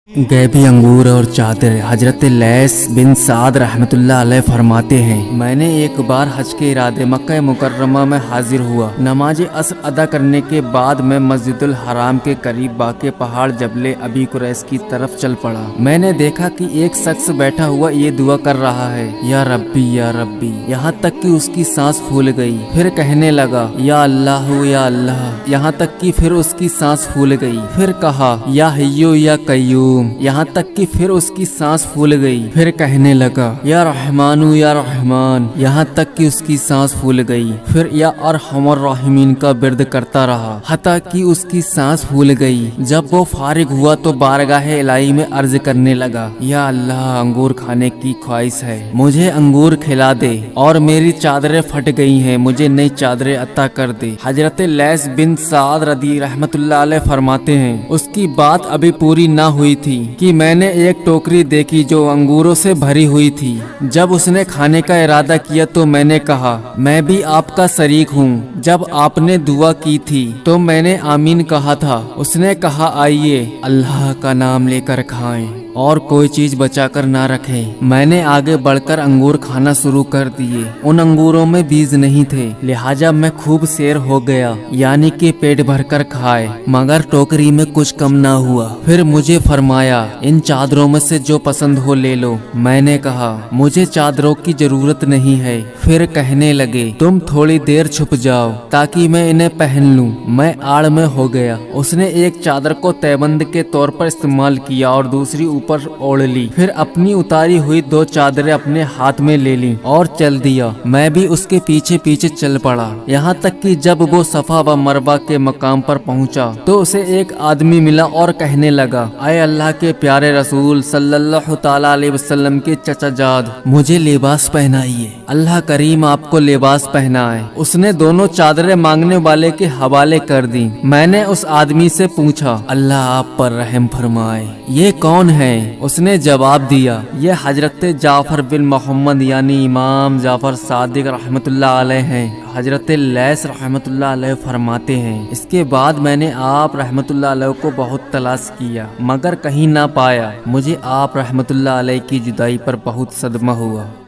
गैबी अंगूर और चादर। हजरत लैस बिन साद रहमतुल्लाह अलैह फरमाते हैं, मैंने एक बार हज के इरादे मक्का मुकर्रमा में हाजिर हुआ। नमाज असर अदा करने के बाद मैं मस्जिदुल हराम के करीब वाक़े पहाड़ जबले अबी कुरैश की तरफ चल पड़ा। मैंने देखा कि एक शख्स बैठा हुआ ये दुआ कर रहा है, या रब्बी या रब्बी, यहाँ तक कि उसकी सांस फूल गई। फिर कहने लगा, या अल्लाह या अल्लाह, यहाँ तक कि फिर उसकी सांस फूल गई। फिर कहा, या हय्यू या कय्यूम, यहाँ तक कि फिर उसकी सांस फूल गई। फिर कहने लगा, या रहमानु या रहमान, यहाँ तक कि उसकी सांस फूल गई। फिर या अरहमर राहिमीन का बिर्द करता रहा हत्ता कि उसकी सांस फूल गई। जब वो फारिग हुआ तो बारगाह इलाही में अर्ज करने लगा, या अल्लाह, अंगूर खाने की ख्वाहिश है, मुझे अंगूर खिला दे। और मेरी चादरें फट गई हैं, मुझे नई चादरें अता कर दे। हजरत लैस बिन साद रदी रहमतुल्लाह अलैह फरमाते हैं, उसकी बात अभी पूरी ना हुई थी कि मैंने एक टोकरी देखी जो अंगूरों से भरी हुई थी। जब उसने खाने का इरादा किया तो मैंने कहा, मैं भी आपका शरीक हूँ। जब आपने दुआ की थी तो मैंने आमीन कहा था। उसने कहा, आइए अल्लाह का नाम लेकर खाएं और कोई चीज बचाकर ना रखें। मैंने आगे बढ़कर अंगूर खाना शुरू कर दिए। उन अंगूरों में बीज नहीं थे, लिहाजा मैं खूब शेर हो गया, यानी कि पेट भरकर खाए, मगर टोकरी में कुछ कम ना हुआ। फिर मुझे फरमाया, इन चादरों में से जो पसंद हो ले लो। मैंने कहा, मुझे चादरों की जरूरत नहीं है। फिर कहने लगे, तुम थोड़ी देर छुप जाओ ताकि मैं इन्हें पहन लूं। मैं आड़ में हो गया। उसने एक चादर को तैबंद के तौर पर इस्तेमाल किया और दूसरी ऊपर ओढ़ ली। फिर अपनी उतारी हुई दो चादरें अपने हाथ में ले ली और चल दिया। मैं भी उसके पीछे पीछे चल पड़ा, यहाँ तक कि जब वो सफा व मरवा के मकाम पर पहुँचा तो उसे एक आदमी मिला और कहने लगा, आए अल्लाह के प्यारे रसूल सल्लल्लाहु ताला अलैहि वसल्लम के चचा जाद, मुझे लिबास पहनाइए। अल्लाह करीम आपको लिबास पहनाए। उसने दोनों चादरें मांगने वाले के हवाले कर दी। मैंने उस आदमी से पूछा, अल्लाह आप पर रहम फरमाए, ये कौन है? उसने जवाब दिया, ये हजरत जाफर बिन मोहम्मद यानी इमाम जाफर सादिक रहमतुल्लाह अलैह हैं। हजरत लैस रहमतुल्लाह अलैह फरमाते हैं, इसके बाद मैंने आप रहमतुल्लाह अलैह को बहुत तलाश किया मगर कहीं ना पाया। मुझे आप रहमतुल्लाह अलैह की जुदाई पर बहुत सदमा हुआ।